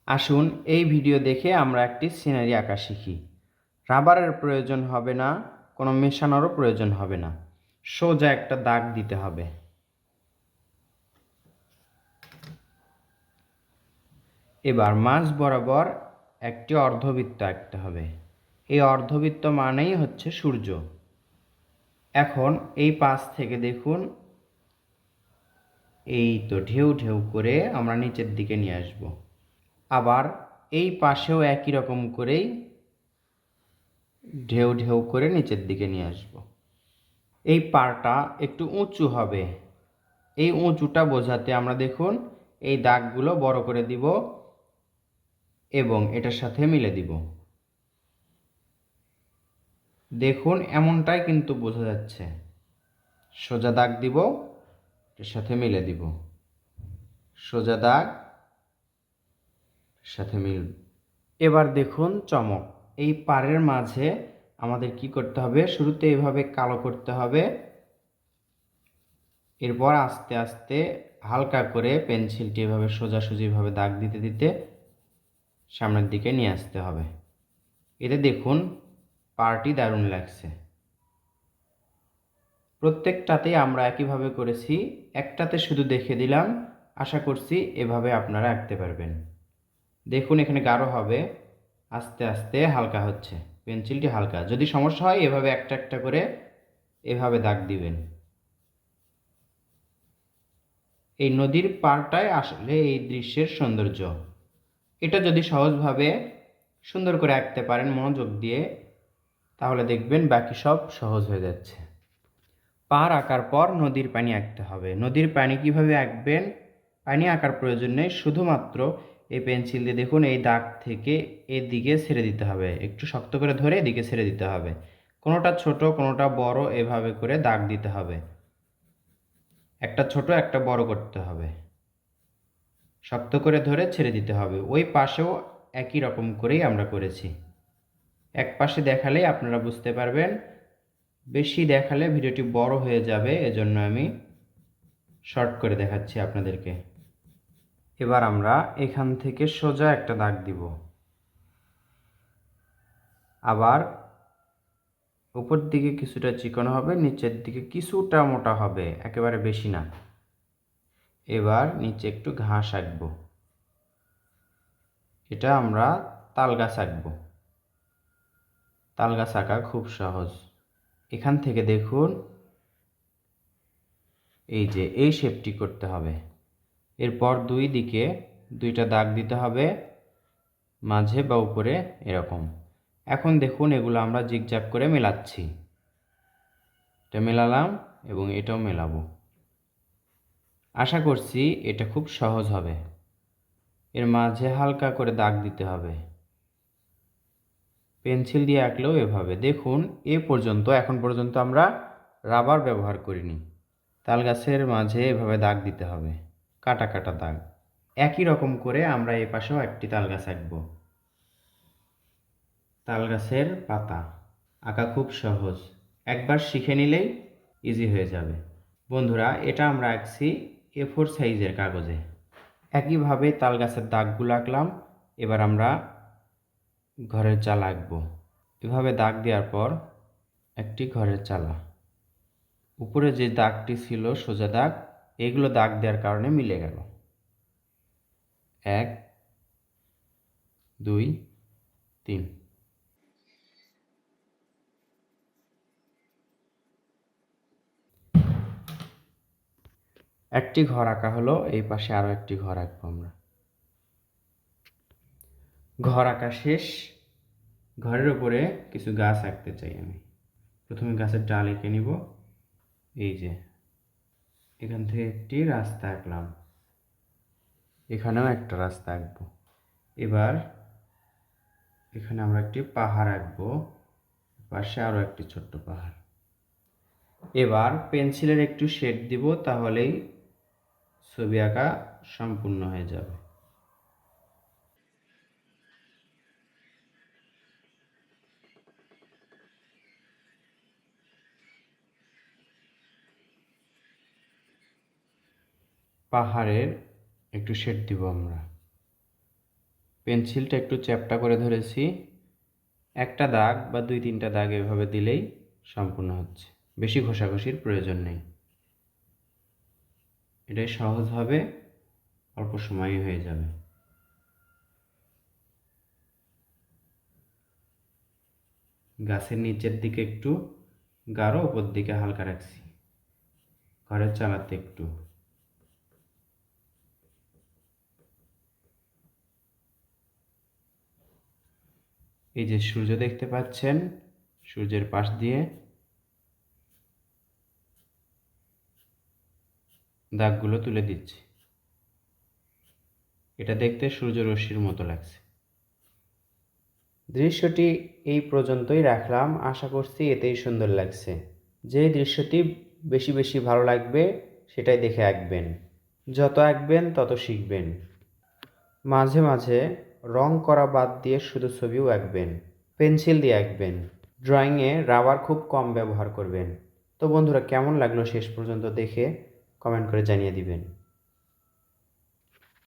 আসুন এই ভিডিও দেখে আমরা একটি সিনারি আঁকা শিখি। রাবারের প্রয়োজন হবে না, কোনো মেশানোরও প্রয়োজন হবে না, সোজা একটা দাগ দিতে হবে। এবার মাঝ বরাবর একটি অর্ধবৃত্ত আঁকতে হবে। এই অর্ধবৃত্ত মানেই হচ্ছে সূর্য। এখন এই পাশ থেকে দেখুন, এই তো ঢেউ ঢেউ করে আমরা নিচের দিকে নিয়ে আসব। আবার এই পাশেও একই রকম করেই ঢেউ ঢেউ করে নিচের দিকে নিয়ে আসব। এই পাড়টা একটু উঁচু হবে। এই উঁচুটা বোঝাতে আমরা দেখুন এই দাগগুলো বড় করে দিব এবং এটার সাথে মিলে দিব। দেখুন এমনটাই কিন্তু বোঝা যাচ্ছে। সোজা দাগ দিব, এর সাথে মিলে দিব, সোজা দাগ সাথে মিল। এবার দেখুন চমক। এই পাড়ের মাঝে আমাদের কি করতে হবে, শুরুতে এভাবে কালো করতে হবে, এরপর আস্তে আস্তে হালকা করে পেন্সিলটি এভাবে সোজাসুজিভাবে দাগ দিতে দিতে সামনের দিকে নিয়ে আসতে হবে। এতে দেখুন পাড়টি দারুণ লাগছে। প্রত্যেকটাতেই আমরা একইভাবে করেছি, একটাতে শুধু দেখে দিলাম। আশা করছি এভাবে আপনারা আঁকতে পারবেন। দেখুন এখানে গাঢ় হবে, আস্তে আস্তে হালকা হচ্ছে, পেন্সিলটি হালকা। যদি সমস্যা হয় এভাবে একটা একটা করে এভাবে দাগ দিবেন। এই নদীর পাড়টাই আসলে এই দৃশ্যের সৌন্দর্য। এটা যদি সহজভাবে সুন্দর করে আঁকতে পারেন মনোযোগ দিয়ে, তাহলে দেখবেন বাকি সব সহজ হয়ে যাচ্ছে। পাহাড় আঁকার পর নদীর পানি আঁকতে হবে। নদীর পানি কিভাবে আঁকবেন? পানি আঁকার প্রয়োজন নেই, শুধুমাত্র এই পেন্সিল দিয়ে দেখুন এই দাগ থেকে এদিকে ছেড়ে দিতে হবে, একটু শক্ত করে ধরে এদিকে ছেড়ে দিতে হবে। কোনোটা ছোট কোনোটা বড় এভাবে করে দাগ দিতে হবে। একটা ছোট একটা বড় করতে হবে, শক্ত করে ধরে ছেড়ে দিতে হবে। ওই পাশেও একই রকম করেই আমরা করেছি। এক পাশে দেখালেই আপনারা বুঝতে পারবেন, বেশি দেখালে ভিডিওটি বড় হয়ে যাবে, এজন্য আমি শর্ট করে দেখাচ্ছি আপনাদেরকে। এবার আমরা এখান থেকে সোজা একটা দাগ দিব, আবার উপর দিকে কিছুটা চিকন হবে, নিচের দিকে কিছুটা মোটা হবে, একেবারে বেশি না। এবার নিচে একটু ঘাস আঁকবো, এটা আমরা তাল গাছ আঁকবো। তাল গাছ আঁকা খুব সহজ। এখান থেকে দেখুন এই যে এই শেপটি করতে হবে। এরপর দুই দিকে দুইটা দাগ দিতে হবে, মাঝে বা উপরে এরকম। এখন দেখুন এগুলো আমরা জিগজ্যাগ করে মেলাচ্ছি। এটা মেলালাম এবং এটাও মেলাবো। আশা করছি এটা খুব সহজ হবে। এর মাঝে হালকা করে দাগ দিতে হবে। পেন্সিল দিয়ে আঁকলেও এভাবে দেখুন। এখন পর্যন্ত আমরা রাবার ব্যবহার করিনি। তাল গাছের মাঝে এভাবে দাগ দিতে হবে, কাটা কাটা দাগ। একই রকম করে আমরা এই পাশেও একটি তাল গাছ আঁকবো। তাল গাছের পাতা আঁকা খুব সহজ, একবার শিখে নিলেই ইজি হয়ে যাবে। বন্ধুরা এটা আমরা আঁকছি A4 সাইজের কাগজে। একইভাবে তাল গাছের দাগগুলো আঁকলাম। এবার আমরা ঘরের চালা আঁকবো। এভাবে দাগ দেওয়ার পর একটি ঘরের চালা, উপরে যে দাগটি ছিল সোজা দাগ, এগুলো দাগ দেওয়ার কারণে মিলে গেল। 1 2 3। একটি ঘর আঁকা হলো, এই পাশে আরও একটি ঘর আঁকবো আমরা। ঘর আঁকা শেষ। ঘরের উপরে কিছু গাছ আঁকতে চাই আমি। প্রথমে গাছের ডাল এঁকে নিব। এই যে এখান থেকে একটি রাস্তা আঁকলাম, এখানেও একটা রাস্তা আঁকবো। এবার এখানে আমরা একটি পাহাড় আঁকবো, পাশে আরও একটি ছোট্ট পাহাড়। এবার পেন্সিলের একটু শেড দিব, তাহলেই ছবি আঁকা সম্পূর্ণ হয়ে যাবে। পাহাড়ের একটু শেড দিব আমরা। পেন্সিলটা একটু চ্যাপ্টা করে ধরেছি, একটা দাগ বা 2-3টা দাগ এভাবে দিলেই সম্পূর্ণ হচ্ছে, বেশি ঘষাঘষির প্রয়োজন নেই। এটাই সহজ হবে, অল্প সময়ই হয়ে যাবে। গাছের নিচের দিকে একটু গাঢ়, উপর দিকে হালকা রাখছি, ঘরের চালাতে একটু। এই যে সূর্য দেখতে পাচ্ছেন, সূর্যের পাশ দিয়ে দাগগুলো তুলে দিচ্ছি। এটা দেখতে সূর্যরশ্মির মতো লাগছে। দৃশ্যটি এই পর্যন্তই রাখলাম, আশা করছি এতেই সুন্দর লাগছে। যে দৃশ্যটি বেশি বেশি ভালো লাগবে সেটাই দেখে আঁকবেন, যত আঁকবেন তত শিখবেন। মাঝে মাঝে রং করা বাদ দিয়ে শুধু ছবিও আঁকবেন, পেন্সিল দিয়ে আঁকবেন। ড্রয়িংয়ে রাবার খুব কম ব্যবহার করবেন। তো বন্ধুরা, কেমন লাগলো শেষ পর্যন্ত দেখে কমেন্ট করে জানিয়ে দিবেন।